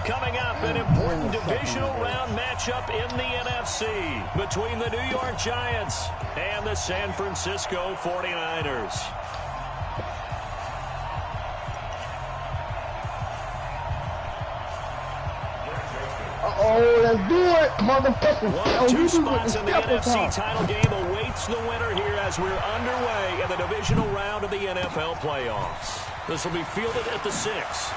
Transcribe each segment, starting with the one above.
Coming up, an important divisional round matchup in the NFC between the New York Giants and the San Francisco 49ers. Oh, let's do it, motherfucker. One of two spots in the NFC title game awaits the winner here as we're underway in the divisional round of the NFL playoffs. This will be fielded at the 6.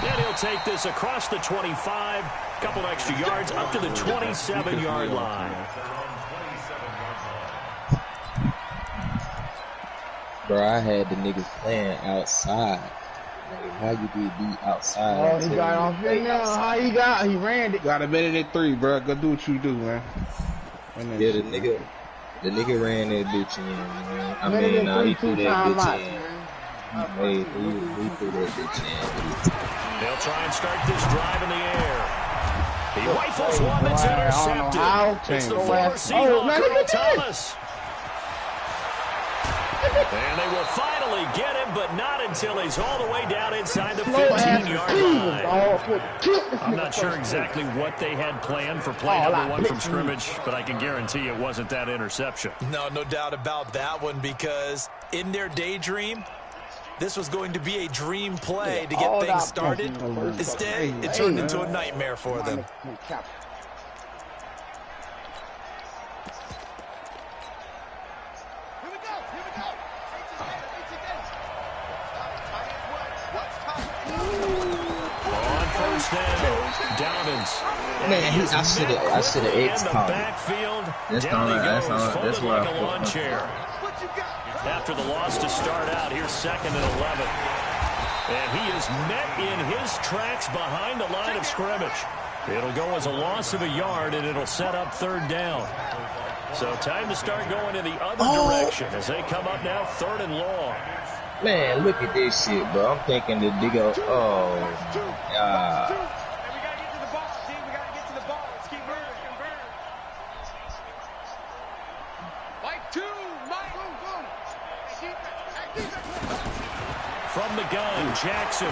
And he'll take this across the 25, couple extra yards up to the 27-yard line. Bro, I had the niggas playing outside. How you be outside? Oh, he got off in now. How he got? He ran it. Got a minute at 3, bro. Go do what you do, man. Yeah, the nigga ran that bitch in, man. I mean, nah, he threw that bitch in. He threw that bitch in. They'll try and start this drive in the air. He rifles one that's intercepted. It's the former Seahawk, Thomas. And they will finally get him, but not until he's all the way down inside the 15-yard line. I'm not sure exactly what they had planned for play number 1 from scrimmage, but I can guarantee it wasn't that interception. No doubt about that one, because in their daydream, this was going to be a dream play to get things started. Instead, it turned into a nightmare for them. Man, I should have X called. That's where I lawn chair. After the loss to start out, here's 2nd and 11. And he is met in his tracks behind the line of scrimmage. It'll go as a loss of a yard, and it'll set up 3rd down. So time to start going in the other direction as they come up now 3rd and long. Man, look at this shit, bro. I'm thinking the digger. Oh, From the gun, Jackson.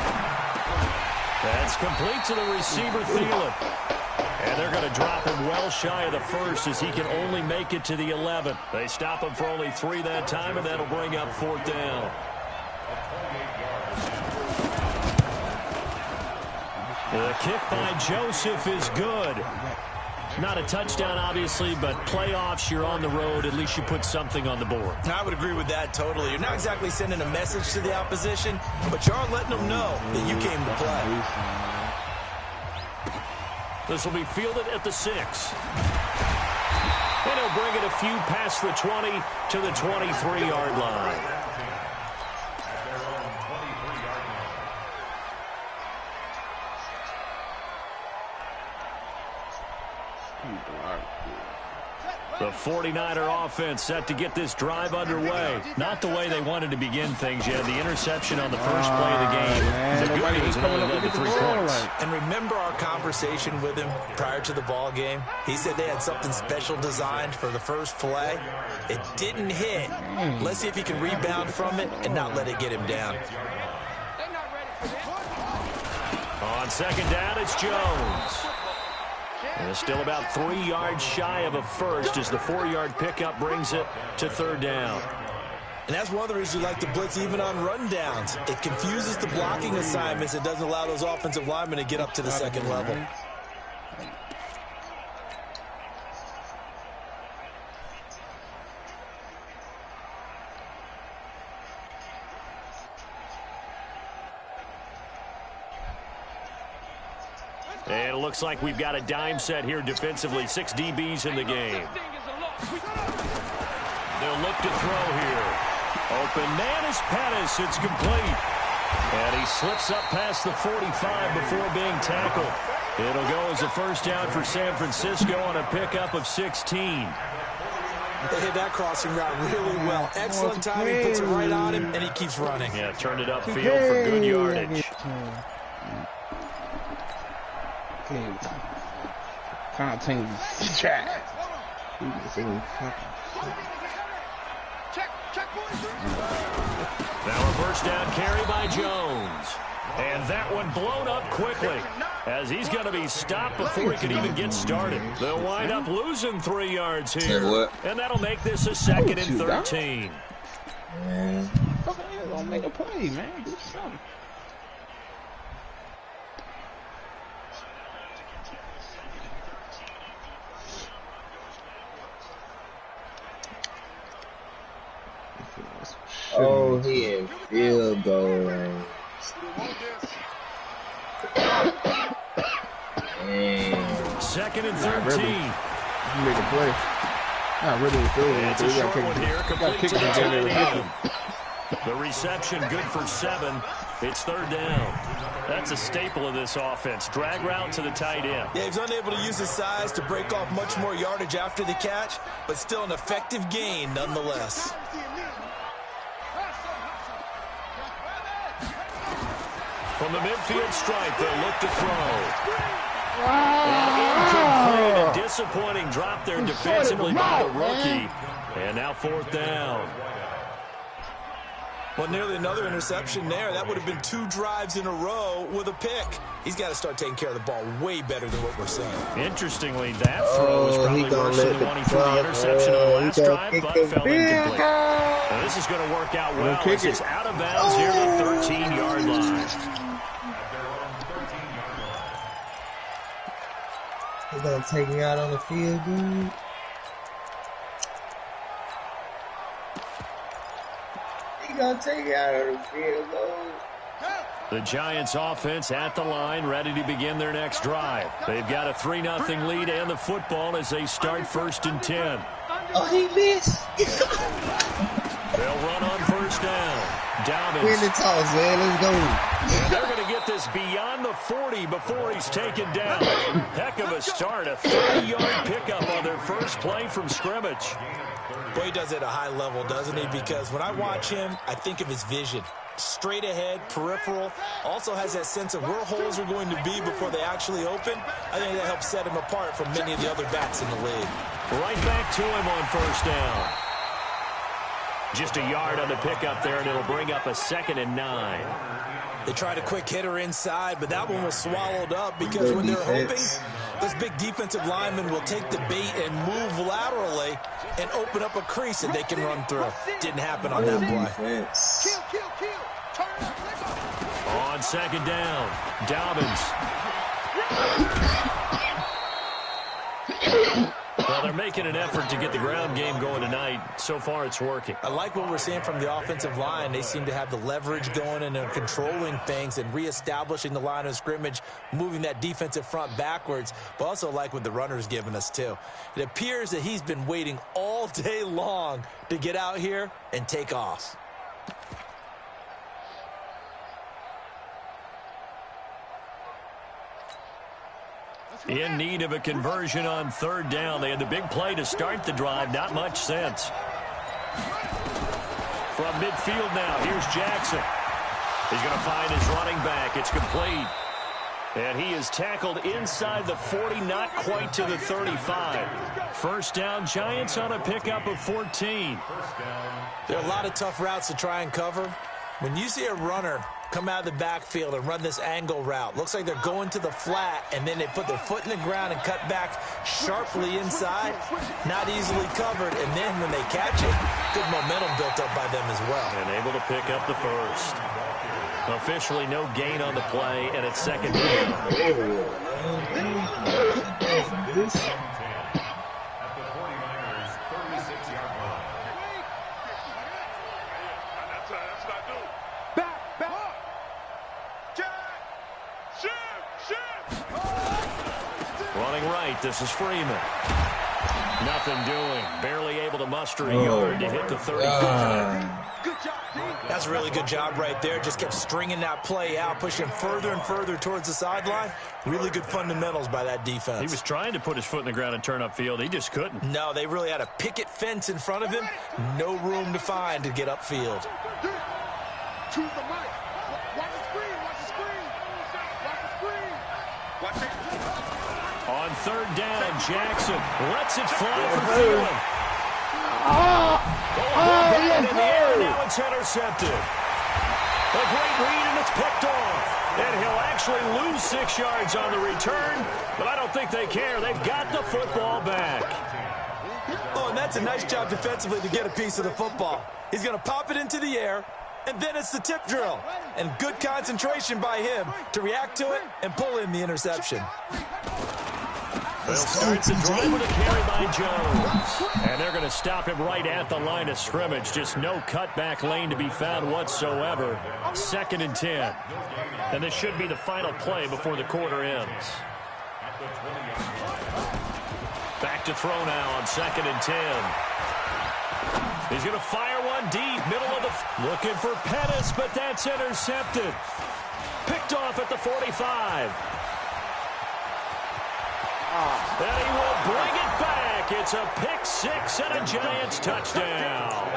That's complete to the receiver, Thielen. And they're going to drop him well shy of the 1st as he can only make it to the 11. They stop him for only 3 that time, and that'll bring up 4th down. The kick by Joseph is good. Not a touchdown, obviously, but playoffs, you're on the road. At least you put something on the board. I would agree with that totally. You're not exactly sending a message to the opposition, but you are letting them know that you came to play. This will be fielded at the 6. And he'll bring it a few past the 20 to the 23-yard line. The 49er offense set to get this drive underway. Not the way they wanted to begin things yet. The interception on the first play of the game. The good news, it only led to 3 points. And remember our conversation with him prior to the ball game? He said they had something special designed for the first play. It didn't hit. Let's see if he can rebound from it and not let it get him down. On 2nd down, it's Jones. And still about 3 yards shy of a first as the 4-yard pickup brings it to 3rd down. And that's one of the reasons we like to blitz even on rundowns. It confuses the blocking assignments. It doesn't allow those offensive linemen to get up to the 2nd level. And it looks like we've got a dime set here defensively. 6 DBs in the game. They'll look to throw here. Open man is Pettis. It's complete. And he slips up past the 45 before being tackled. It'll go as a 1st down for San Francisco on a pickup of 16. They hit that crossing route really well. Excellent timing, puts it right on him, and he keeps running. Yeah, turned it upfield for good yardage. Content track. Now a 1st down carry by Jones. And that one blown up quickly, as he's going to be stopped before he can even get started. They'll wind up losing 3 yards here, and that'll make this a 2nd and 13. Man. Don't make a play, man. Do something. Oh, he in field goal range. Damn. 2nd and 13. You make a play. Not really the field. It's a short one here. Complete to the tight end. The reception good for 7. It's 3rd down. That's a staple of this offense. Drag route to the tight end. Yeah, he's unable to use his size to break off much more yardage after the catch, but still an effective gain nonetheless. From the midfield stripe, they'll look to throw. An incomplete and disappointing drop there defensively by the rookie. And now 4th down. Well, nearly another interception there. That would have been 2 drives in a row with a pick. He's got to start taking care of the ball way better than what we're seeing. Interestingly, that throw was probably worse than the one he threw the interception on the last drive, but fell incomplete. Now, this is going to work out well as it's out of bounds near the 13-yard line. They're going to take me out on the field, dude. They're going to take me out on the field, dude. The Giants offense at the line, ready to begin their next drive. They've got a 3-0 lead and the football as they start 1st and 10. Oh, he missed. They'll run on 1st down. Dobbins. Win the toss, man. Let's go. And they're going to get this beyond the 40 before he's taken down. Heck of a start. A 30-yard pickup on their first play from scrimmage. Boy, he does it at a high level, doesn't he? Because when I watch him, I think of his vision. Straight ahead, peripheral, also has that sense of where holes are going to be before they actually open. I think that helps set him apart from many of the other backs in the league. Right back to him on 1st down. Just a yard on the pickup there, and it'll bring up a 2nd and 9. They tried a quick hitter inside, but that one was swallowed up because when they're hoping, this big defensive lineman will take the bait and move laterally and open up a crease that they can run through. Didn't happen on that play. On 2nd down, Dobbins. Well, they're making an effort to get the ground game going tonight. So far, it's working. I like what we're seeing from the offensive line. They seem to have the leverage going and they're controlling things and reestablishing the line of scrimmage, moving that defensive front backwards, but also like what the runner's giving us, too. It appears that he's been waiting all day long to get out here and take off. In need of a conversion on 3rd down. They had the big play to start the drive. Not much sense. From midfield now, here's Jackson. He's going to find his running back. It's complete. And he is tackled inside the 40, not quite to the 35. 1st down, Giants on a pickup of 14. There are a lot of tough routes to try and cover. When you see a runner come out of the backfield and run this angle route, looks like they're going to the flat, and then they put their foot in the ground and cut back sharply inside, not easily covered, and then when they catch it, good momentum built up by them as well. And able to pick up the 1st. Officially no gain on the play, and it's 2nd down. Running right, this is Freeman. Nothing doing. Barely able to muster a yard to hit the 35. That's a really good job right there. Just kept stringing that play out, pushing further and further towards the sideline. Really good fundamentals by that defense. He was trying to put his foot in the ground and turn upfield. He just couldn't. No, they really had a picket fence in front of him. No room to find to get upfield. To the mic. Watch the screen. Watch the screen. Watch the screen. Watch it. On 3rd down, Jackson lets it fly for Thielen. In the air, now it's intercepted. A great read, and it's picked off. And he'll actually lose 6 yards on the return, but I don't think they care. They've got the football back. Oh, and that's a nice job defensively to get a piece of the football. He's going to pop it into the air, and then it's the tip drill. And good concentration by him to react to it and pull in the interception. They'll start the drive with a carry by Jones. And they're going to stop him right at the line of scrimmage. Just no cutback lane to be found whatsoever. 2nd and 10. And this should be the final play before the quarter ends. Back to throw now on 2nd and 10. He's going to fire one deep, middle of the... Looking for Pettis, but that's intercepted. Picked off at the 45. And he will bring it back. It's a pick 6 and a Giants touchdown.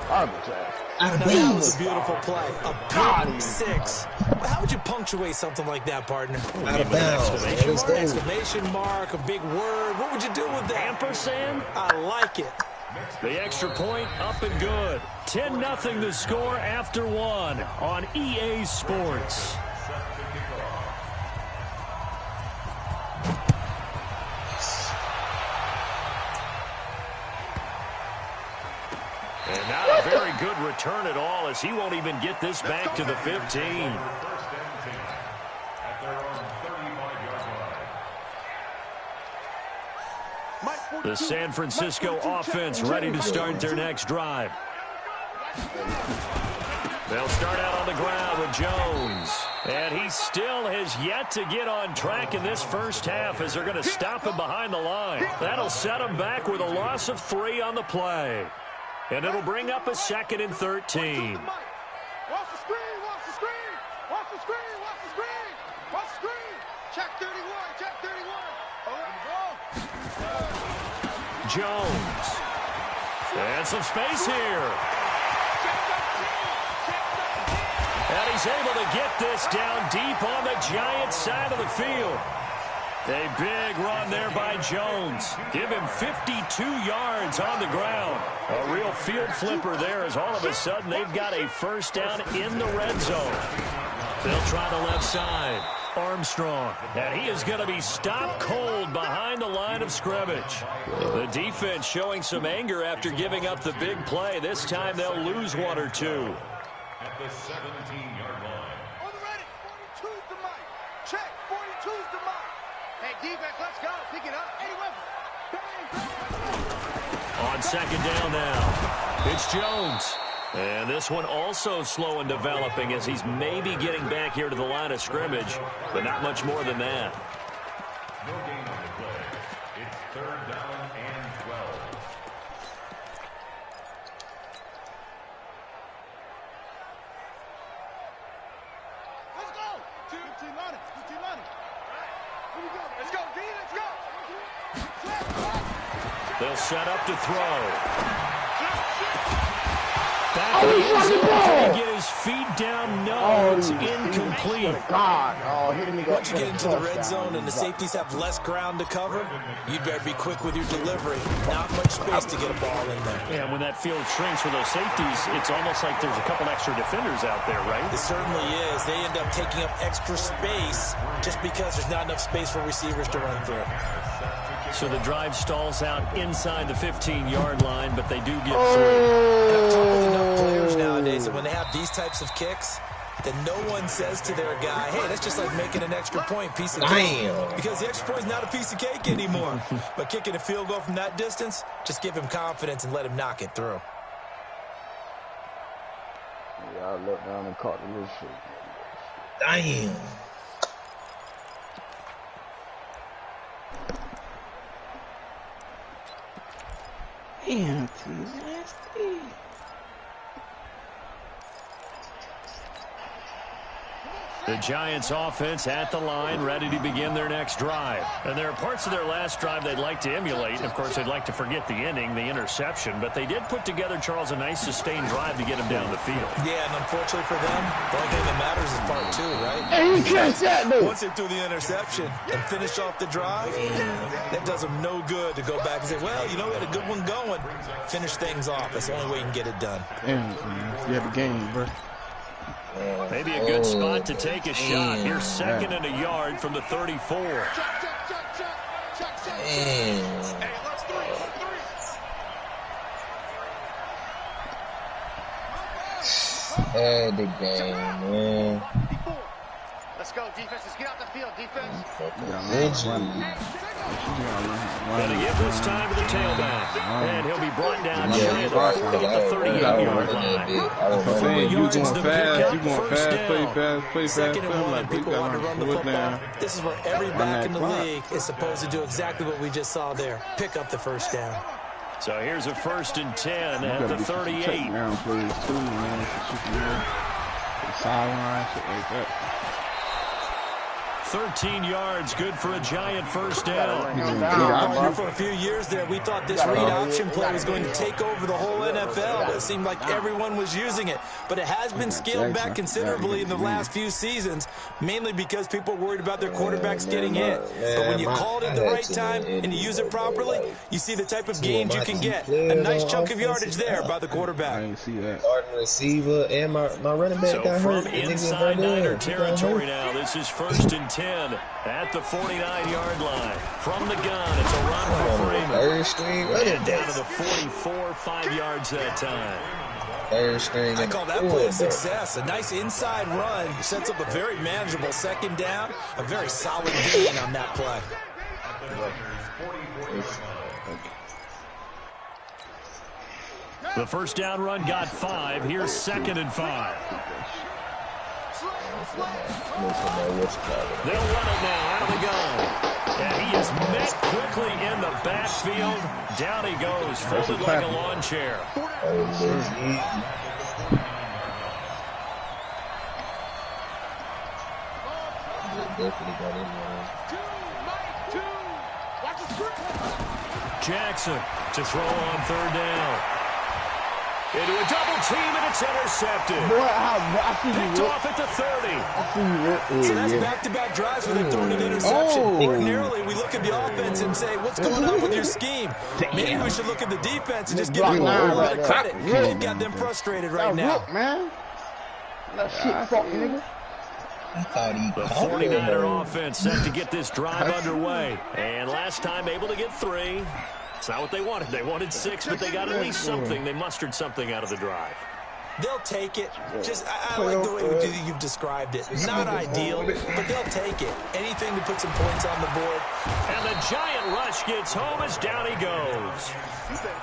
That was a beautiful play. A pick 6. How would you punctuate something like that, partner? Out of bounds. Exclamation mark, a big word. What would you do with that? Ampersand? I like it. The extra point up and good. 10-0 the score after 1 on EA Sports. And not a very good return at all, as he won't even get this back to the 15. The San Francisco offense ready to start their next drive. They'll start out on the ground with Jones. And he still has yet to get on track in this first half, as they're going to stop him behind the line. That'll set him back with a loss of 3 on the play. And it'll bring up a 2nd and 13. Watch the screen, watch the screen, watch the screen, watch the screen, watch the screen. Check 31, check 31. Jones. And some space here. And he's able to get this down deep on the Giants side of the field. A big run there by Jones. Give him 52 yards on the ground. A real field flipper there, as all of a sudden they've got a first down in the red zone. They'll try the left side. Armstrong. And he is going to be stopped cold behind the line of scrimmage. The defense showing some anger after giving up the big play. This time they'll lose 1 or 2. At the 17-yard line. On the ready. 42's the mic. Check. 42's the mic. Hey, defense, let's go. Pick it up. Any weapons. On 2nd down now, it's Jones. And this one also slow in developing, as he's maybe getting back here to the line of scrimmage, but not much more than that. No gain on the play. It's 3rd down and 12. Let's go. 15 on it. 15 on it. Here we go. Let's go, D. Let's go. They'll set up to throw. Back in the end zone, trying to get his feet down. No, it's incomplete. Once you get into the red zone and the safeties have less ground to cover, you'd better be quick with your delivery. Not much space to get a ball in there. Yeah, when that field shrinks for those safeties, it's almost like there's a couple extra defenders out there, right? It certainly is. They end up taking up extra space just because there's not enough space for receivers to run through. So the drive stalls out inside the 15-yard line, but they do get 3. I've talked with enough players nowadays that when they have these types of kicks, that no one says to their guy, hey, that's just like making an extra point piece of cake. Because the extra point is not a piece of cake anymore. But kicking a field goal from that distance, just give him confidence and let him knock it through. Yeah, I looked down and caught the little shit. Damn. Damn, he's nasty. The Giants offense at the line, ready to begin their next drive. And there are parts of their last drive they'd like to emulate. And of course, they'd like to forget the ending, the interception. But they did put together, Charles, a nice sustained drive to get him down the field. Yeah, and unfortunately for them, the only thing that matters is part 2, right? And he catch that, dude. Once they threw the interception and finish off the drive, that does them no good to go back and say, well, you know, we had a good one going. Finish things off. That's the only way you can get it done. Damn, you had the game, bro. Maybe a good spot to take a shot. Here's second and a yard from the 34. The game, man. Let's go, defense. Let's get out the field, defense. Going to give this time to the tailback. And he'll be brought down shy of the 38-yard line. You going fast, play fast. Second and one, people want to run the football. This is where every back in the league is supposed to do exactly what we just saw there. Pick up the first down. So here's a 1st and 10 at the 38. Now plays too, man. Sideline, shit like that. 13 yards, good for a giant first down. For a few years there, we thought this read option play was going to take over the whole NFL. It seemed like everyone was using it, but it has been scaled back considerably in the last few seasons, mainly because people are worried about their quarterbacks getting hit. But when you call it at the right time and you use it properly, you see the type of gains you can get. A nice chunk of yardage there by the quarterback. I didn't see that. Starting receiver and my running back got hurt. From inside Niner territory now, this is 1st and 10 at the 49-yard line. From the gun, it's a run for Freeman. Third string running down to the 44, 5 yards that time. Third string. I call that play a success. A nice inside run sets up a very manageable second down. A very solid gain on that play. The first down run got 5. Here's 2nd and 5. They'll run it now out of the gun. And he is met quickly in the backfield. Down he goes, folded like a lawn chair. Jackson to throw on 3rd down. Into a double team, and it's intercepted. Picked off at the 30. So that's back-to-back drives where they've thrown an interception. Ordinarily, we look at the offense and say, what's going on with your scheme? Maybe we should look at the defense and just give them a little bit of credit. They've got them frustrated right now. Man. That shit, fuck, nigga. The 49er offense set to get this drive underway. And last time able to get 3. It's not what they wanted. They wanted 6, but they got at least something. They mustered something out of the drive. They'll take it. I like the way you've described it. Not ideal, but they'll take it. Anything to put some points on the board. And the giant rush gets home as down he goes.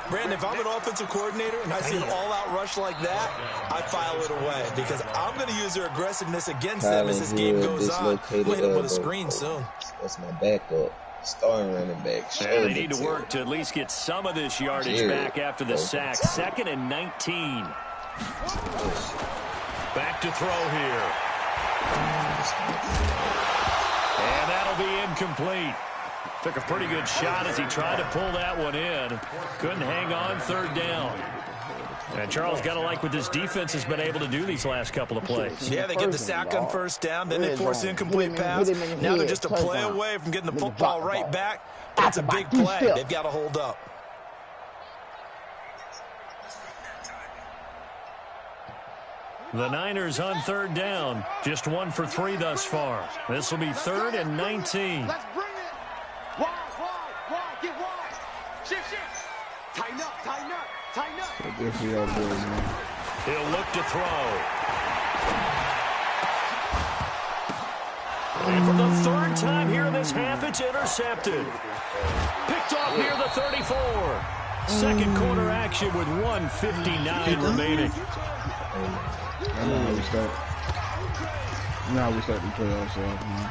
Brandon, if I'm an offensive coordinator and I see an all-out rush like that, I file it away because I'm going to use their aggressiveness against them as this game goes on. We'll hit them with a screen soon. That's my backup. Starting running back. And they need to work to at least get some of this yardage back after the sack. 2nd and 19. Back to throw here. And that'll be incomplete. Took a pretty good shot as he tried to pull that one in. Couldn't hang on 3rd down. And Charles got to like what this defense has been able to do these last couple of plays. Yeah, they get the sack on 1st down, then they force an incomplete pass. Now they're just a play away from getting the football right back. That's a big play. They've got to hold up. The Niners on 3rd down. Just 1 for 3 thus far. This will be 3rd and 19. Let's bring it. Wide, get wide. Shift. Tighten up. He'll look to throw. And for the 3rd time here in this half, it's intercepted. Picked off near the 34. Second quarter action with 1:59 remaining. Now we start the playoffs off, man.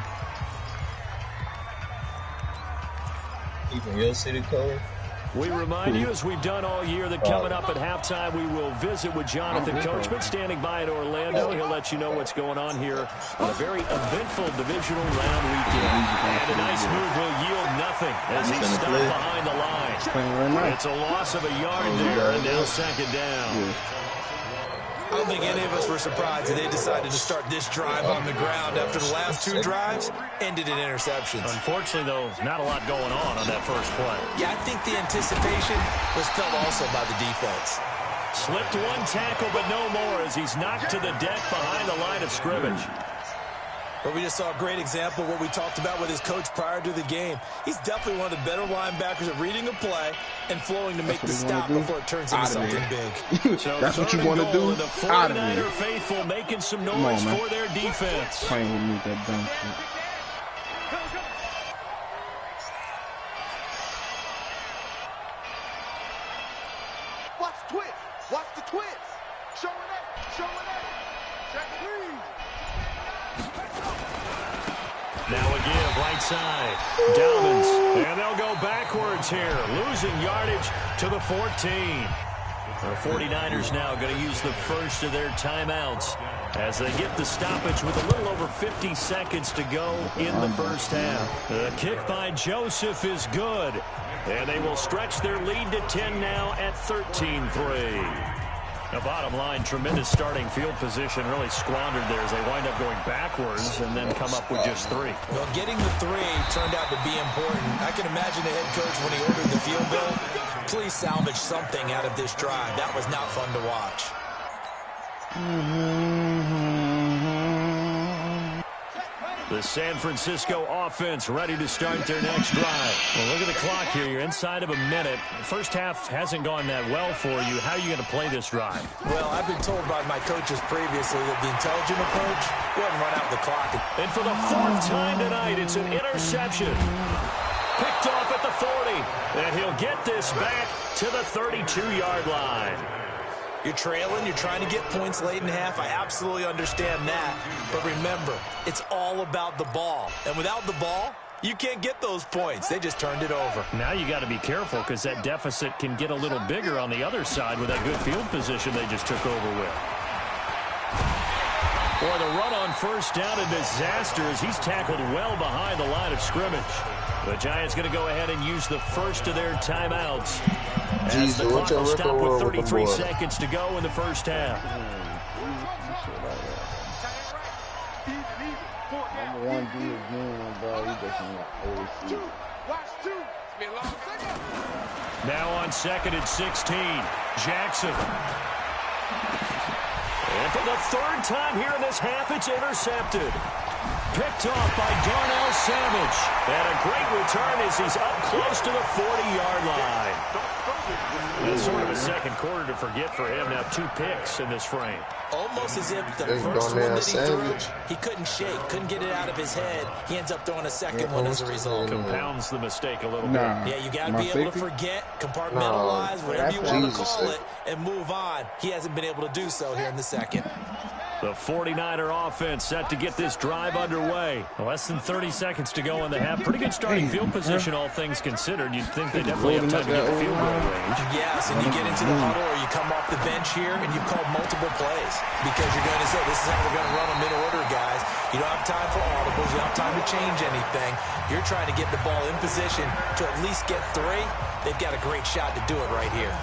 Even real city code. We remind you, as we've done all year, that coming up at halftime, we will visit with Jonathan Coachman, standing by in Orlando. He'll let you know what's going on here on a very eventful divisional round weekend. And a nice move will yield nothing as he stopped behind the line. It's a loss of a yard there, and now 2nd down. I don't think any of us were surprised that they decided to start this drive on the ground after the last 2 drives ended in interceptions. Unfortunately, though, not a lot going on that first play. Yeah, I think the anticipation was felt also by the defense. Slipped one tackle, but no more as he's knocked to the deck behind the line of scrimmage. But we just saw a great example of what we talked about with his coach prior to the game. He's definitely one of the better linebackers at reading a play and flowing to make the stop before it turns into something big. So that's what you want to do. The 49er faithful making some noise for their defense. Playing with me, that dumb shit. Watch the twist. Watch the twist. Showing up. Showing up. Check please. Now a give, right side. Dalvins, and they'll go backwards here, losing yardage to the 14. The 49ers now going to use the first of their timeouts as they get the stoppage with a little over 50 seconds to go in the first half. The kick by Joseph is good, and they will stretch their lead to 10 now at 13-3. The bottom line, tremendous starting field position, really squandered there as they wind up going backwards and then come up with just 3. Well, getting the 3 turned out to be important. I can imagine the head coach when he ordered the field goal. Please salvage something out of this drive. That was not fun to watch. The San Francisco offense ready to start their next drive. Well, look at the clock here. You're inside of a minute. First half hasn't gone that well for you. How are you going to play this drive? Well, I've been told by my coaches previously that the intelligent approach, go ahead and run out the clock. And for the 4th time tonight, it's an interception. Picked off at the 40. And he'll get this back to the 32-yard line. You're trailing, you're trying to get points late in half. I absolutely understand that. But remember, it's all about the ball. And without the ball, you can't get those points. They just turned it over. Now you got to be careful because that deficit can get a little bigger on the other side with that good field position they just took over with. Boy, the run on first down, a disaster as he's tackled well behind the line of scrimmage. The Giants going to go ahead and use the first of their timeouts. As the clock will stop with 33 seconds to go in the first half. Number 1 D again, bro. He just Now on 2nd and 16, Jackson. And for the 3rd time here in this half, it's intercepted. Picked off by Darnell Savage. And a great return as he's up close to the 40-yard line. That's sort of a second quarter to forget for him. Now 2 picks in this frame. Almost as if the first one that he threw, he couldn't shake, couldn't get it out of his head. He ends up throwing a second one as a result. Compounds the mistake a little bit. Yeah, you got to be able to forget, compartmentalize, whatever you want to call it, and move on. He hasn't been able to do so here in the second. The 49er offense set to get this drive underway. Less than 30 seconds to go in the half. Pretty good starting field position, all things considered. You'd think they definitely have time to get the field goal range. Yes, and you get into the huddle or you come off the bench here and you've called multiple plays because you're going to say, this is how we're going to run them in order, guys. You don't have time for audibles. You don't have time to change anything. You're trying to get the ball in position to at least get 3. They've got a great shot to do it right here.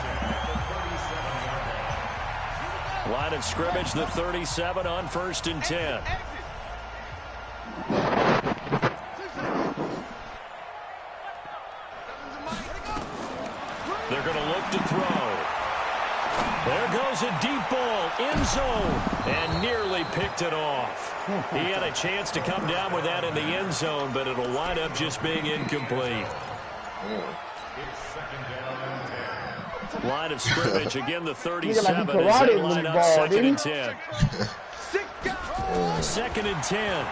Line of scrimmage, the 37 on 1st and 10. They're going to look to throw. There goes a deep ball, end zone, and nearly picked it off. He had a chance to come down with that in the end zone, but it'll wind up just being incomplete. Line of scrimmage, again the 37 as they line up 2nd and 10. 2nd and 10.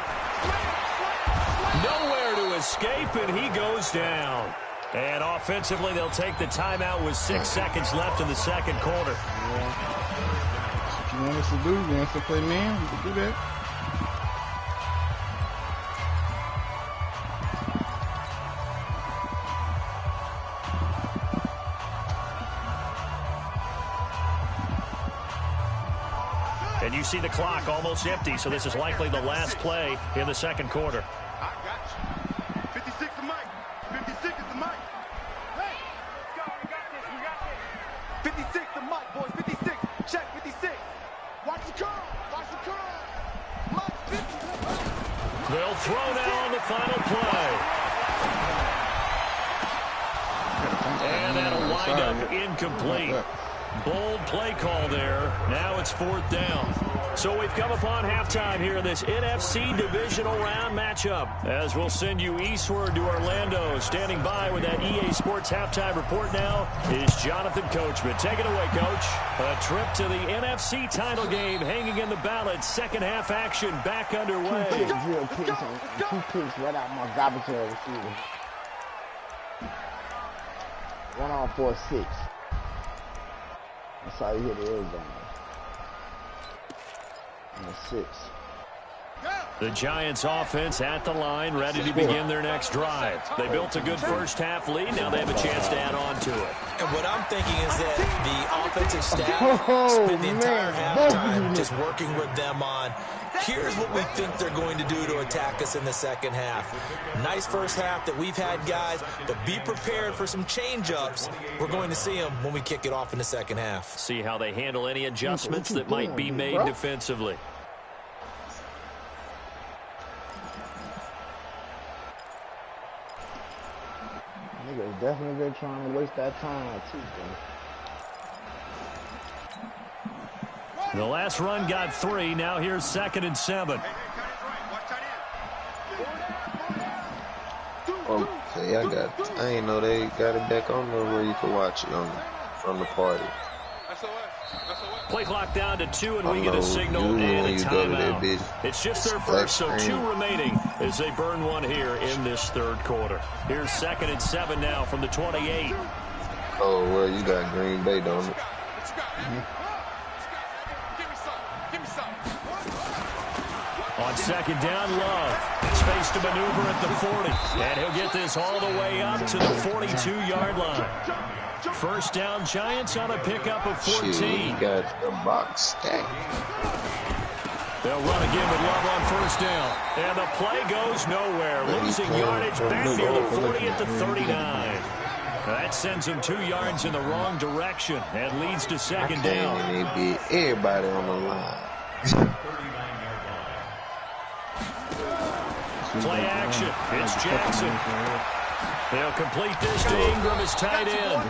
Nowhere to escape, and he goes down. And offensively, they'll take the timeout with 6 seconds left in the second quarter. What you want us to do? You want us to play man? We can do that. And you see the clock almost empty, so this is likely the last play in the second quarter. I got you. 56 is Mike. 56 is Mike. Hey, let's go. We got this. We got this. 56 to Mike, boys. 56. Check 56. Watch the curl. Watch the curl. Mike 50. They'll throw now on the final play. And that'll wind up incomplete. Bold play call there. Now it's 4th down. So we've come upon halftime here in this NFC divisional round matchup. As we'll send you eastward to Orlando. Standing by with that EA Sports halftime report now is Jonathan Coachman. Take it away, Coach. A trip to the NFC title game hanging in the balance. Second half action back underway. 2 picks right out my garbage receiver. 1 on 4 6. That's how you hit the Arizona. And a 6. The Giants offense at the line, ready to begin their next drive. They built a good first half lead. Now they have a chance to add on to it. And what I'm thinking is that the offensive staff spent the entire halftime just working with them on, here's what we think they're going to do to attack us in the second half. Nice first half that we've had, guys, but be prepared for some change-ups. We're going to see them when we kick it off in the second half. See how they handle any adjustments that might be made defensively. Niggas definitely been trying to waste that time too, The last run got 3. Now here's 2nd and 7. Okay, I ain't know they got it back on there where you can watch it from the party. Play clock down to 2, and we get a signal and a timeout. It's just their first, so 2 remaining as they burn one here in this third quarter. Here's 2nd and 7 now from the 28. Oh, well, you got Green Bay, don't it? On 2nd down, Love. Space to maneuver at the 40. And he'll get this all the way up to the 42-yard line. First down, Giants on a pickup of 14. Shit, got the box stacked. They'll run again with Love on first down. And the play goes nowhere. Losing yardage back near the 40 at the 39. That sends him 2 yards in the wrong direction and leads to 2nd down. Everybody on the line. Play action. It's Jackson. They'll complete this to Ingram as tight end.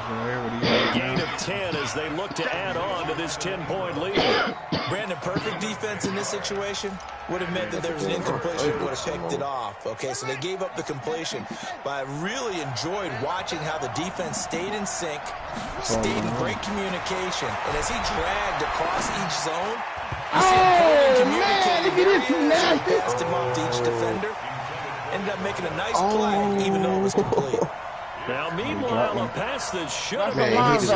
A gain of 10 as they look to add on to this 10-point lead. Brandon, perfect defense in this situation would have meant that there was an incompletion, would have picked it off. Okay, so they gave up the completion. But I really enjoyed watching how the defense stayed in sync, stayed in great communication. And as he dragged across each zone, you see him communicating passed him off to each defender. Ended up making a nice play, even though it was complete. Now, meanwhile, a pass that should have been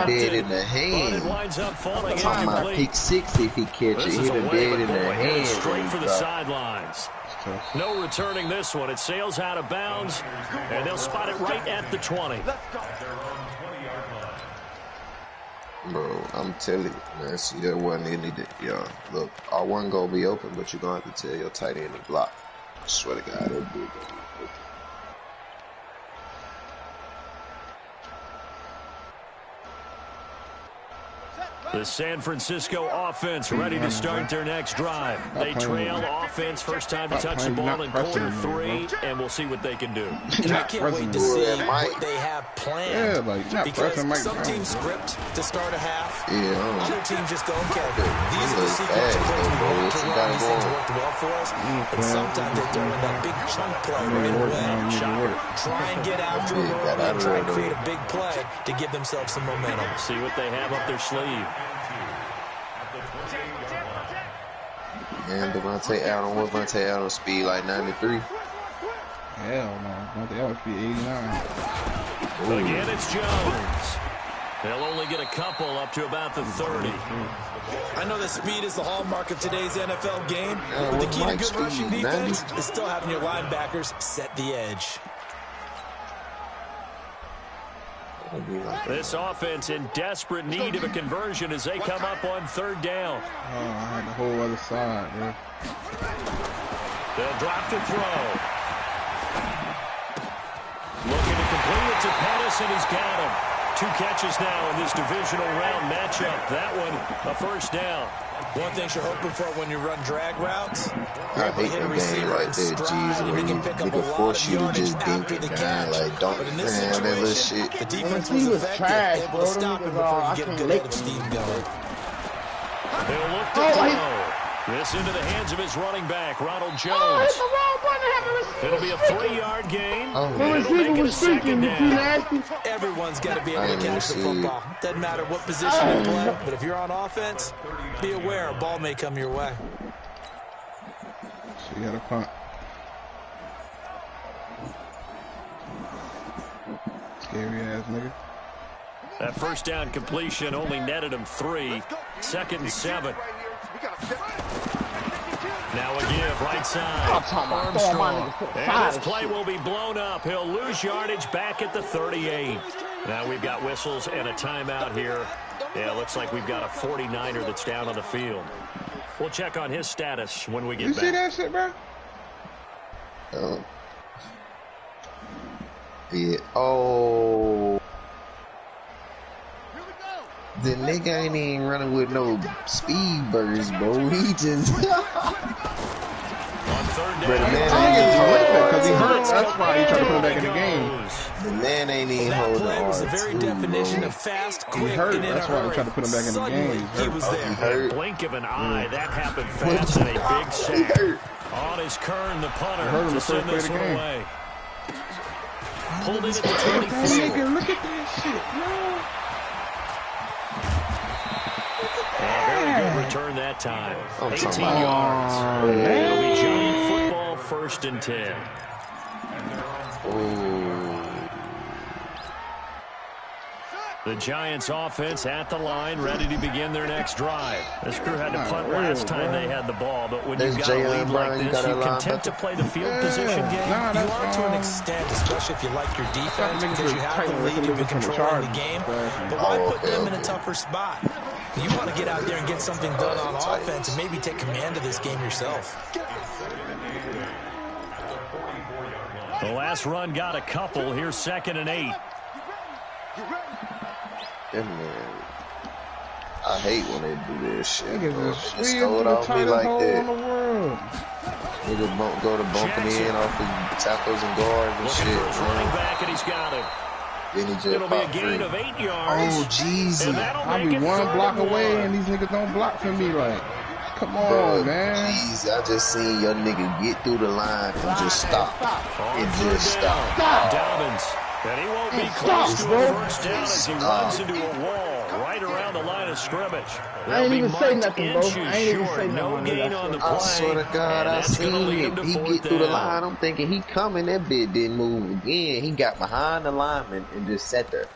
dead in the hand. But it winds up falling talking about incomplete. pick 6 if he catch it. He was dead in the hand. Straight for the sidelines. No returning this one. It sails out of bounds, and they'll spot it right at the 20. Bro, I'm telling you, man. See, that wasn't any. Look, I wasn't gonna be open, but you're gonna have to tell your tight end to block. I swear to God, that dude gonna be open. The San Francisco offense ready to start their next drive. They trail offense, first time to touch the ball in quarter 3, and we'll see what they can do. And I can't wait to see what they have planned. Because some teams script to start a half. Other teams just don't care. These are the sequence of ways we want to run. These things worked well for us. And sometimes they throw in that big chunk play right away. Try and get after it early and try and create a big play to give themselves some momentum. See what they have up their sleeve. Man, Devontae Adams speed like 93. Hell no. Devontae Adams speed 89. Again, it's Jones. They'll only get a couple up to about the 30. I know that speed is the hallmark of today's NFL game, but the key to good rushing defense is still having your linebackers set the edge. This offense in desperate need of a conversion as they come up on 3rd down. Oh, I had the whole other side, bro. They'll drop the throw. Looking to complete it to Pettis, and he's got him. 2 catches now in this divisional round matchup. That one, a first down. One thing you're hoping for when you run drag routes, I hate the game like that, Jeez, where you nigga force you to just dink it, man. Like, don't man, that little shit. The defense He was was effective, trash, able bro. to stop him before you get a good head of steam going. They'll look to throw. This into the hands of his running back, Ronald Jones. It'll be a 3-yard gain. It'll make it a second down. Everyone's got to be able to catch the football. Doesn't matter what position you play, but if you're on offense, be aware a ball may come your way. So you got a punt. Scary ass nigga. That first down completion only netted him 3. 2nd and 7. Now a give, right side. Armstrong. And this play will be blown up. He'll lose yardage back at the 38. Now we've got whistles and a timeout here. Yeah, looks like we've got a 49er that's down on the field. We'll check on his status when we get You back. see that shit, bro? Yeah. Oh. The nigga ain't even running with no speed burst, bro. He just. On 3rd down. Bro, the man He ain't hurt because he even hurt. That's why he tried to put him back in the game. The man ain't even That holding play was the R2, very definition bro. of fast, He quick, hurt. and in That's a why he hurry. tried to put him back in the Suddenly, game. he was there. Hurt. Blink of an eye, that happened fast and a big sack. On his Kern, the punter, hurt him to the send first this play of one the game. away. Pulled in at the That 24. nigga, look at that shit, bro. Very good return that time. I'm 18 talking yards. about- It'll be Giant football, 1st and 10. The Giants offense at the line, ready to begin their next drive. This crew had to punt last time they had the ball, but when you've got a lead like this, you can tend to play the field position game. Nah, You that's are to an extent, especially if you like your defense, because you have the lead, you've been controlling the game. But why put them in a tougher spot? You want to get out there and get something done on offense and maybe take command of this game yourself. The last run got a couple. Here's 2nd and 8. Yeah, man. I hate when they do this shit, Niggas bro. is Just squeezing throw it the off me tightest like hole in that. the world. Nigga go to bumping in off his tackles and guards and Looking shit, for his running back, and he's got him. Then he just It'll be a pop gain free. of 8 yards. Oh, Jeezy. And that'll I make be it one 3rd block and away 1. and these niggas don't block for me. Like, come on, Bro, man. Jeez, I just seen your nigga get through the line and just stop. On It 3rd just down. stopped. Dobbins. And he won't be Stop, close to bro. a first down as he runs into a wall right around the line of scrimmage. I ain't even say nothing, bro. Inches I ain't even short. say No nothing, gain nigga. on the I play. swear to God, and I that's gonna seen lead him it. to He 4th get through the down. line. I'm thinking he coming. That bit didn't move again. He got behind the lineman and just sat there.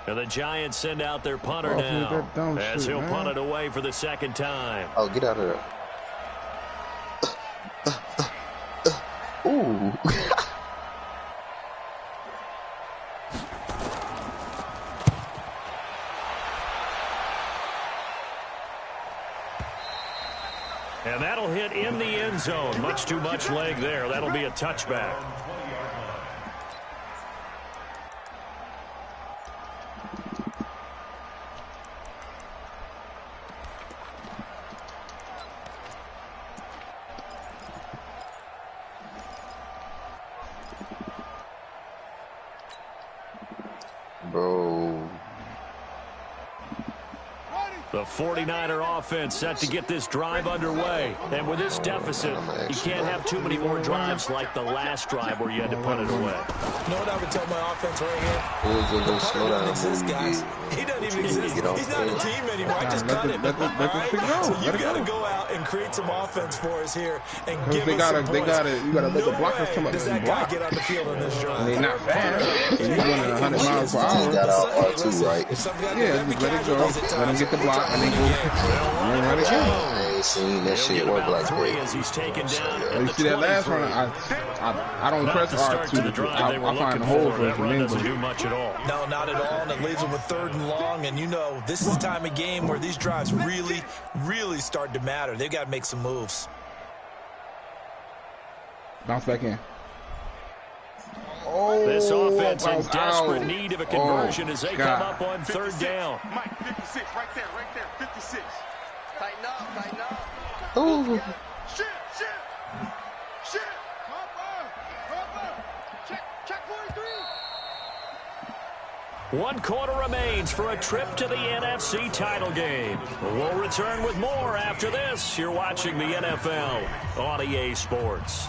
And the Giants send out their punter Oh, now that dumb as shit, he'll man. punt it away for the 2nd time. Oh, get out of there. Ooh. And that'll hit in the end zone. Much too much leg there. That'll be a touchback. Bro. The 49er offense set to get this drive underway. And with this deficit, you can't have too many more drives like the last drive where you had to punt it away. You know what I would tell my offense right here? It was a little Punter slow doesn't down exist, move, guys. dude. He doesn't even exist. Get off He's not a there. team anymore. I just Let cut the- him. let the- let the All shit go. So Let you it got to go. go out and create some offense for us here and Because give they us gotta- some they points. gotta- you gotta let the No blockers way come up does and that guy block. get on the field on this drive. And they not fast. He's running 100 miles per hour. Got out R2 right. If something got Yeah, to be just let it go. casualties at Let him times, get the we're block trying and to then win go the game. and run again. I ain't seen that He'll shit get work about like 3 that. as he's taken down Oh, at you the see that last 23. one? I don't Not press the start to the R2. drive they were I find looking the hole for. for That run him. doesn't do much at all. No, not at all, and it leaves them with 3rd and long, and you know this is the time of game where these drives really, really start to matter. They've got to make some moves. Bounce back in. This offense in Ow. desperate need of a conversion as they come God. up on third down. Mike, 56, right there, 56. Tighten up. Ooh. Shit. Check 43. One quarter remains for a trip to the NFC title game. We'll return with more after this. You're watching the NFL on EA Sports.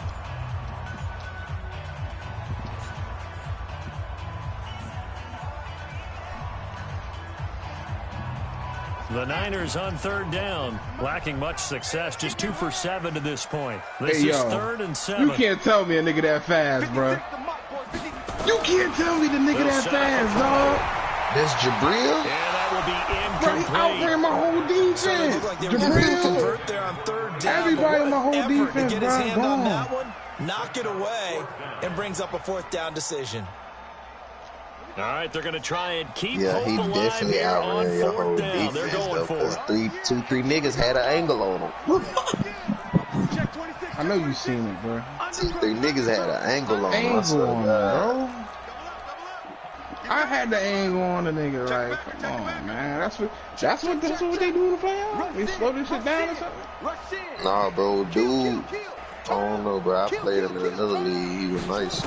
The Niners on third down, lacking much success, just 2 for 7 to this point. This Hey, is yo, 3rd and 7. You can't tell me a nigga that fast, bro. You can't tell me the nigga They'll that set up fast, a dog. That's Jabril? And that will be Bro, he incomplete. outran my whole defense. So they look like they were going to Jabril. convert there on third down. Everybody in my whole effort defense, to get his bro, hand on gone. that one, knock it away, and brings up a 4th down decision. All right, they're going to try and keep Yeah, hope he alive definitely here on outran your whole 4th down. They're defense, going though, for because it. 3 niggas had an angle on him. Check 26. I know you seen it, bro. 3 niggas had an angle on him. I Angle swear to on him, God. bro. I had the angle on the nigga, like, come on, man. That's what they do in the playoffs. They slow this shit down or something. Rush in. Nah, bro, dude. Kill. I don't know, bro. I played him in another league. He was nice.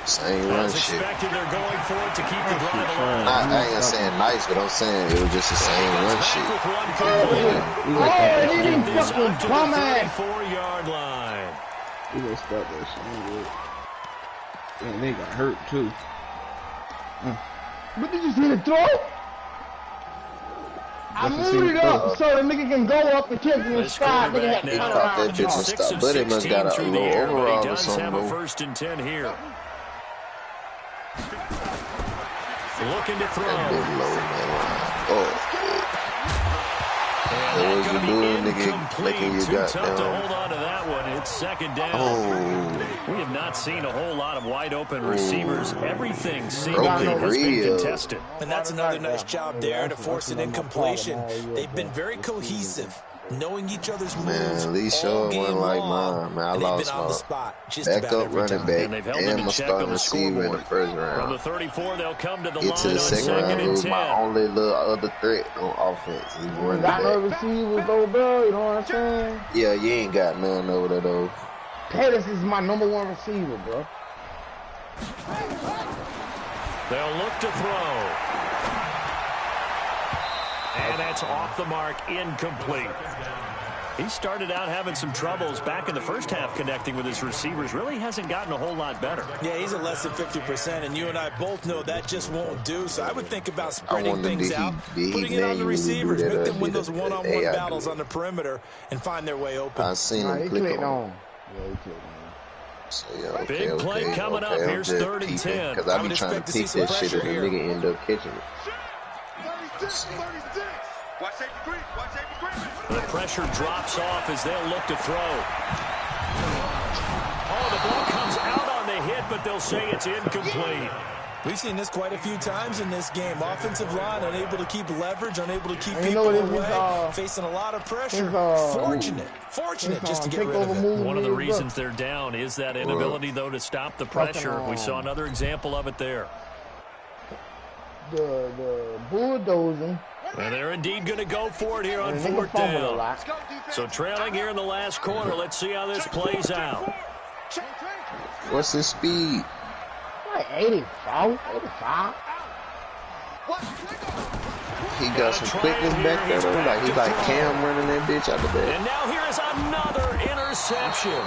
Same run As shit. expected, they're going for it to keep the drive alive. I ain't saying nice, but I'm saying it was just the same run Back shit. with one complete. We gonna stop that Get shit. this Fucking up to the dumbass. 34-yard line. We gonna stop that shit. Man, they got hurt too. But did you see the throw? I That's a moved it single up throw. so the nigga can go up and catch it in This stride. Nigga quarterback had to now turn Caught around that and bitch and jump. 6 stopped. of But it must 16 got a through the low air, but overall he or does something, have a bro. 1st and 10 here. Looking to throw. That big low, man. Oh, And what that's was gonna you be doing, nigga? incomplete. Making you Too got tough to down. hold on to that one. It's 2nd down. Oh, We have not seen a whole lot of wide open receivers. Everything broken seemingly has been rib. contested. And that's another nice job there to force an incompletion. They've been very cohesive, knowing each other's moves Man, at least all Shaw game wasn't like long. mine, man. I And they've lost been on the my spot just about backup every running time. back And they've held and them my in check starting on the receiver in the scoreboard. first From the round. 34, they'll come to the Get line to the on second 2nd round, it and was my 10. only little other threat on offense. He You running got no back. receivers though, bro. You know what I'm saying? Yeah, you ain't got none over there, though. Pettis is my #1 receiver, bro. They'll look to throw. And that's off the mark, incomplete. He started out having some troubles back in the first half connecting with his receivers. Really hasn't gotten a whole lot better. Yeah, he's at less than 50%, and you and I both know that just won't do. So I would think about spreading wonder things did he- out, did he putting it on the manually do receivers, that make or them win did those the one-on-one AI do battles it? on the perimeter and find their way open. I seen Nah, him he click clicked on. on. Yeah, he clicked on. So, yeah, okay, Big play coming up. I'm Here's just 3rd and 10. Because I I be would trying to expect to see pick some that shit pressure and the here. nigga end up catching it. 36. Watch safety green. Watch safety green. The pressure drops off as they'll look to throw. Oh, the ball comes out on the hit, but they'll say it's incomplete. We've seen this quite a few times in this game. Offensive line unable to keep leverage, unable to keep And you people know what it is, away, facing a lot of pressure. Fortunate just to get rid of it. One of the reasons they're down is that inability, though, to stop the pressure. We saw another example of it there. The bulldozing. And they're indeed going to go for it here on And the nigga 4th fumbled a down. lot. So trailing here in the last quarter. Let's see how this plays out. What's his speed? Like 85. He got some quickness back there, though. Like, he like Cam running that bitch out the bed. And now here is another interception.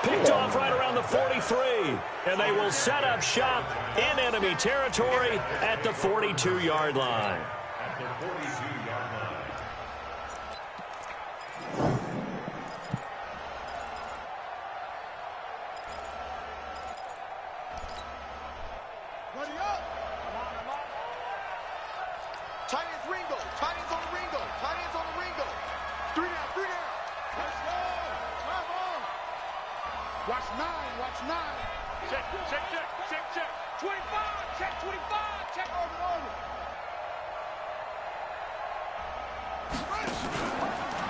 Picked off right around the 43. And they will set up shop in enemy territory at the 42-yard line. At the 42-yard line. Ready up. Tight ends Ringo. Tight ends on the Ringo. Tight ends on the Ringo. 3 down. 3 down. Let's go. Come on. Watch 9. Watch 9. Check. 25. Check 25. Check over.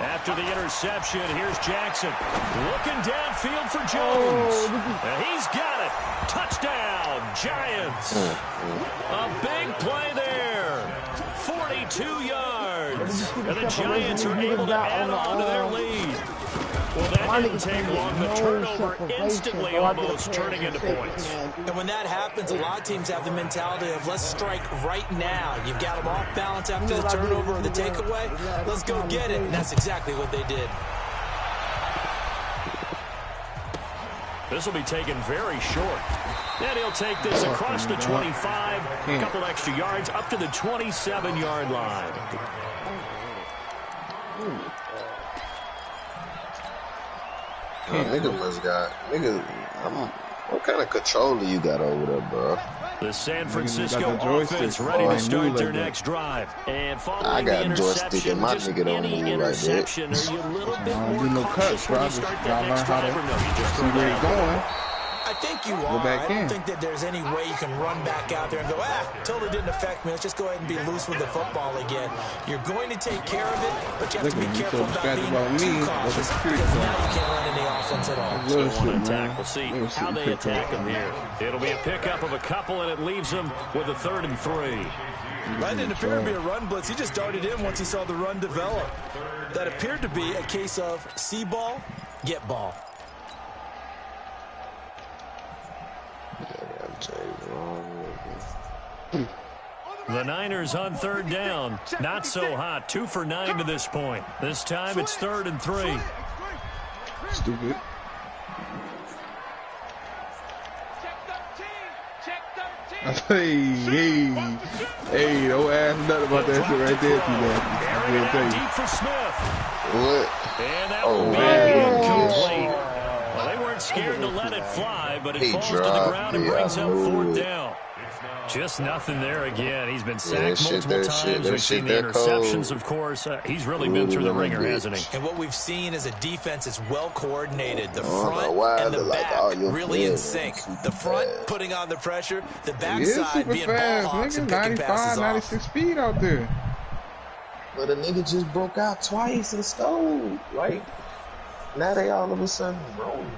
After the interception, here's Jackson. Looking downfield for Jones. And he's got it. Touchdown, Giants. A big play there. 42 yards. And the Giants are able to add on to their lead. Well, that didn't take long. The turnover instantly almost turning into points. And when that happens, a lot of teams have the mentality of let's strike right now. You've got them off balance after the turnover or the takeaway. Let's go get it. And that's exactly what they did. This will be taken very short. And he'll take this across the 25. A couple extra yards up to the 27-yard line. Nigga must got what kind of controller you got over there, bro? The San Francisco offense ready to start their next drive. And following the interception, just any interception, are you a little bit more cautious when you start that next drive, or no? You just throw it going. I think you are. I don't think that there's any way you can run back out there and go, totally didn't affect me. Let's just go ahead and be loose with the football again. You're going to take care of it, but you have to be careful about being too cautious because now you can't run any offense at all. Still want to attack. We'll see how they attack them here. It'll be a pickup of a couple, and it leaves them with a 3rd and 3. That didn't appear to be a run blitz. He just darted in once he saw the run develop. That appeared to be a case of see ball, get ball. The Niners on 3rd down. Not so hot. 2 for 9 to this point. This time it's 3rd and 3. Stupid. Hey, don't ask nothing about that shit right there, T-Man. Deep for Smith. What? And that will be incomplete. Well, they weren't scared to let it fly, but it falls to the ground and brings up 4th down. Just nothing there again. He's been sacked multiple times. We've seen the interceptions, of course. He's really been through the ringer, hasn't he? And what we've seen is a defense that's well coordinated. The front and the back really in sync. The front putting on the pressure. The backside being ball hawks and picking passes 96 speed out there. But a nigga just broke out twice and stole. Like, now they all of a sudden rolling.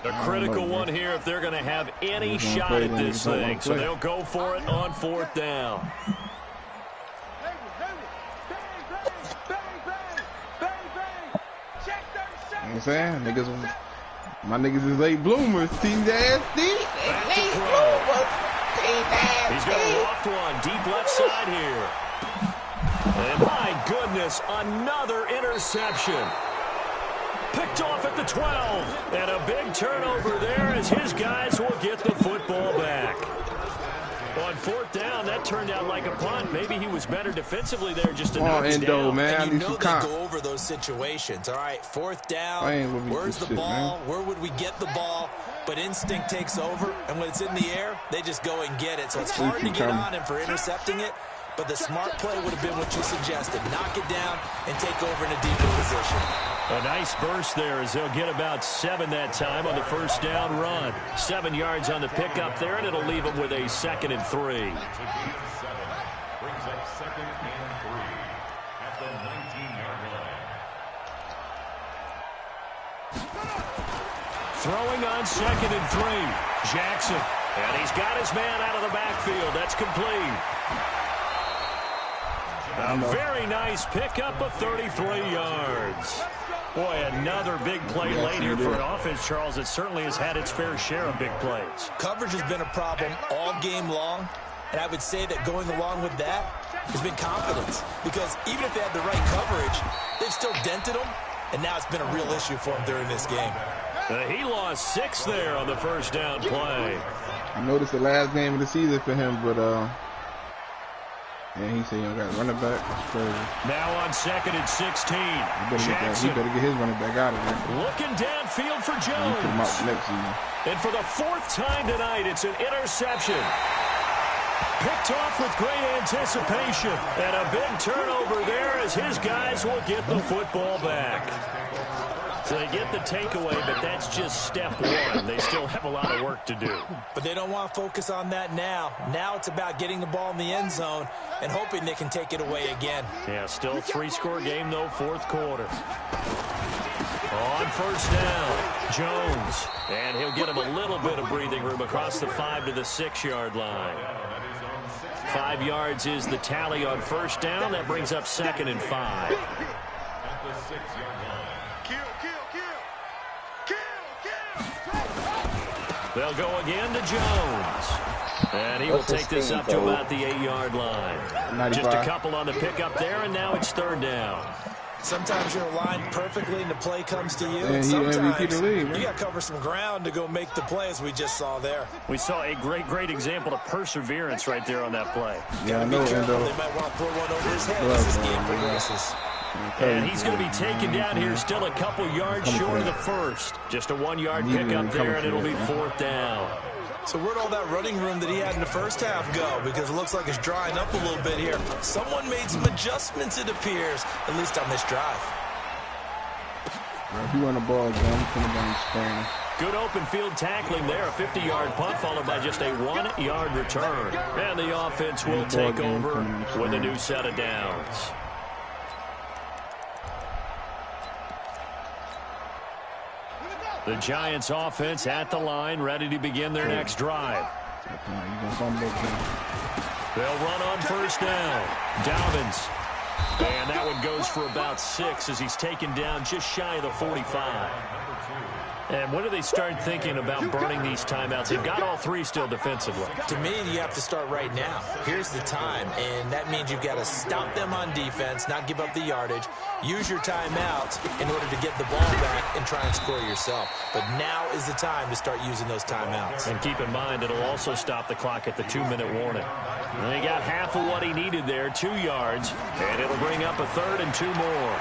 A critical one here if they're going to have any shot at this thing. So they'll go for it on 4th down. You know what I'm saying? My niggas is late bloomers. Team ass deep. Late bloomers. He's got a loft one deep left side here. And my goodness, another interception. Picked off at the 12. And a big turnover there as his guys will get the football back. On 4th down, that turned out like a punt. Maybe he was better defensively there just to knock it down. Man. And you know they go over those situations. All right, 4th down, where's the ball? Where would we get the ball? But instinct takes over, and when it's in the air, they just go and get it. So it's hard to get on him for intercepting it. But the smart play would have been what you suggested. Knock it down and take over in a deeper position. A nice burst there as they'll get about 7 that time on the 1st down run. 7 yards on the pickup there, and it'll leave them with a 2nd and 3. Brings up 2nd and 3 at the 19-yard line. Throwing on 2nd and 3. Jackson. And he's got his man out of the backfield. That's complete. A very nice pickup of 33 yards. Boy, another big play late here for an offense, Charles. It certainly has had its fair share of big plays. Coverage has been a problem all game long, and I would say that going along with that has been confidence. Because even if they had the right coverage, they've still dented them, and now it's been a real issue for them during this game. He lost 6 there on the 1st down play. I noticed the last game of the season for him, but yeah, he said, you don't got running back. That's crazy. Now on 2nd and 16. He better get his running back out of there. Looking downfield for Jones. Put him out next season. And for the 4th time tonight, it's an interception. Picked off with great anticipation. And a big turnover there as his guys will get the football back. So they get the takeaway, but that's just step one. They still have a lot of work to do. But they don't want to focus on that now. Now it's about getting the ball in the end zone and hoping they can take it away again. Yeah, still a 3-score game, though, fourth quarter. On first down, Jones. And he'll get him a little bit of breathing room across the 5 to the 6-yard line. 5 yards is the tally on first down. That brings up 2nd and 5. They'll go again to Jones. And he will take this up to about the 8-yard line. 95. Just a couple on the pickup there, and now it's 3rd down. Sometimes you're aligned perfectly and the play comes to you. Yeah, And sometimes lead, you got to cover some ground to go make the play, as we just saw there. We saw a great example of perseverance right there on that play. Yeah, I know. They might want to throw one over his head as this game progresses. And he's going to be taken down here still a couple yards short of the first. Just a 1-yard pickup there, and it'll be 4th down. So where'd all that running room that he had in the first half go? Because it looks like it's drying up a little bit here. Someone made some adjustments, it appears, at least on this drive. If you want the ball, John, come down Spain. Good open field tackling there. A 50-yard punt followed by just a 1-yard return. And the offense will take over with a new set of downs. The Giants offense at the line, ready to begin their next drive. They'll run on first down. Dobbins. And that one goes for about 6 as he's taken down just shy of the 45. And when do they start thinking about burning these timeouts? They've got all 3 still defensively. To me, you have to start right now. Here's the time, and that means you've got to stop them on defense, not give up the yardage, use your timeouts in order to get the ball back and try and score yourself. But now is the time to start using those timeouts. And keep in mind, it'll also stop the clock at the 2-minute warning. And he got half of what he needed there, 2 yards, and it'll bring up a 3rd and 2 more.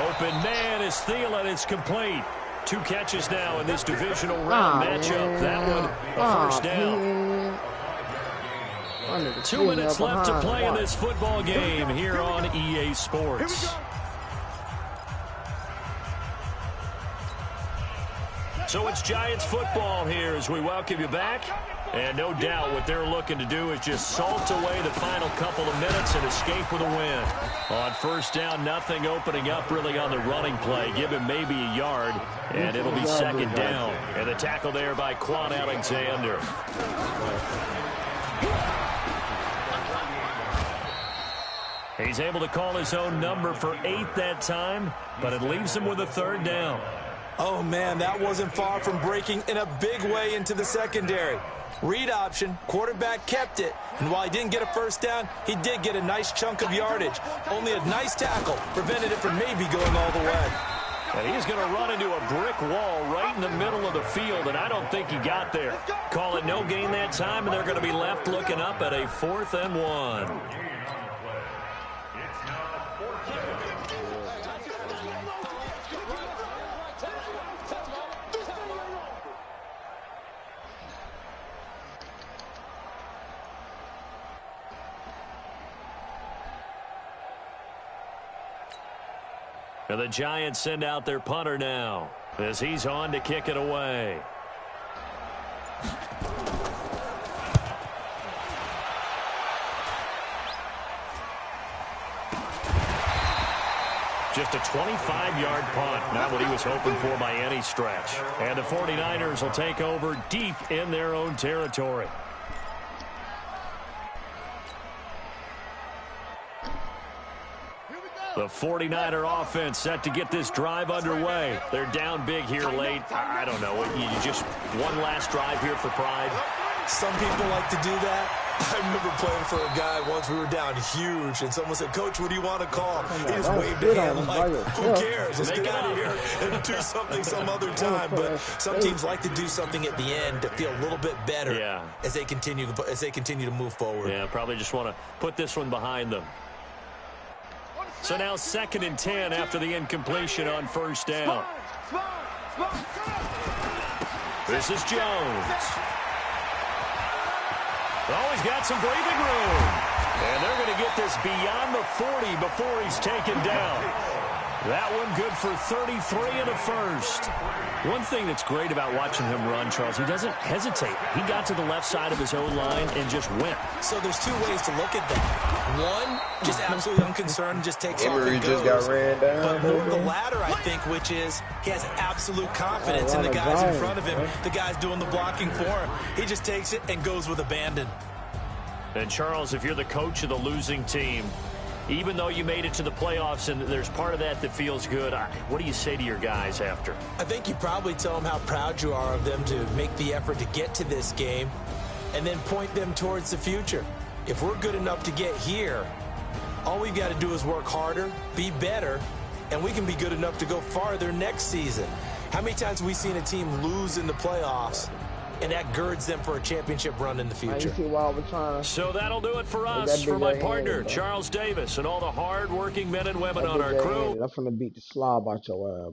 Open man is Thielen. It's complete. 2 catches now in this divisional round matchup. That one, a first down. 2 minutes left to play in this football game here on EA Sports. So it's Giants football here as we welcome you back. And no doubt what they're looking to do is just salt away the final couple of minutes and escape with a win. On first down, nothing opening up really on the running play. Give him maybe a yard, and it'll be 2nd down. And the tackle there by Quan Alexander. He's able to call his own number for 8 that time, but it leaves him with a 3rd down. Oh, man, that wasn't far from breaking in a big way into the secondary. Read option, quarterback kept it, and while he didn't get a first down, he did get a nice chunk of yardage. Only a nice tackle prevented it from maybe going all the way. And he's going to run into a brick wall right in the middle of the field, and I don't think he got there. Call it no gain that time, and they're going to be left looking up at a 4th and 1. And the Giants send out their punter now as he's on to kick it away. Just a 25-yard punt, not what he was hoping for by any stretch. And the 49ers will take over deep in their own territory. The 49er offense set to get this drive underway. They're down big here late. I don't know. You just one last drive here for pride. Some people like to do that. I remember playing for a guy once. We were down huge, and someone said, "Coach, what do you want to call?" He just waved a hand like, "Who cares? Let's get out of here and do something some other time." But some teams like to do something at the end to feel a little bit better as they continue to move forward. Yeah, probably just want to put this one behind them. So now 2nd and 10 after the incompletion on first down. This is Jones. Oh, he's got some breathing room. And they're going to get this beyond the 40 before he's taken down. That one good for 33 and a first. One thing that's great about watching him run, Charles, he doesn't hesitate. He got to the left side of his own line and just went. So there's two ways to look at that. One, just absolutely unconcerned, just takes off and just goes. got ran down. But more the latter, I think, which is he has absolute confidence in the guys in front of him, the guys doing the blocking for him. He just takes it and goes with abandon. And, Charles, if you're the coach of the losing team, even though you made it to the playoffs and there's part of that that feels good, what do you say to your guys after? I think you probably tell them how proud you are of them to make the effort to get to this game and then point them towards the future. If we're good enough to get here, all we've got to do is work harder, be better, and we can be good enough to go farther next season. How many times have we seen a team lose in the playoffs, and that girds them for a championship run in the future? So that'll do it for us. For my partner, Charles Davis, and all the hard-working men and women on our crew. I'm finna beat the slob out your ass.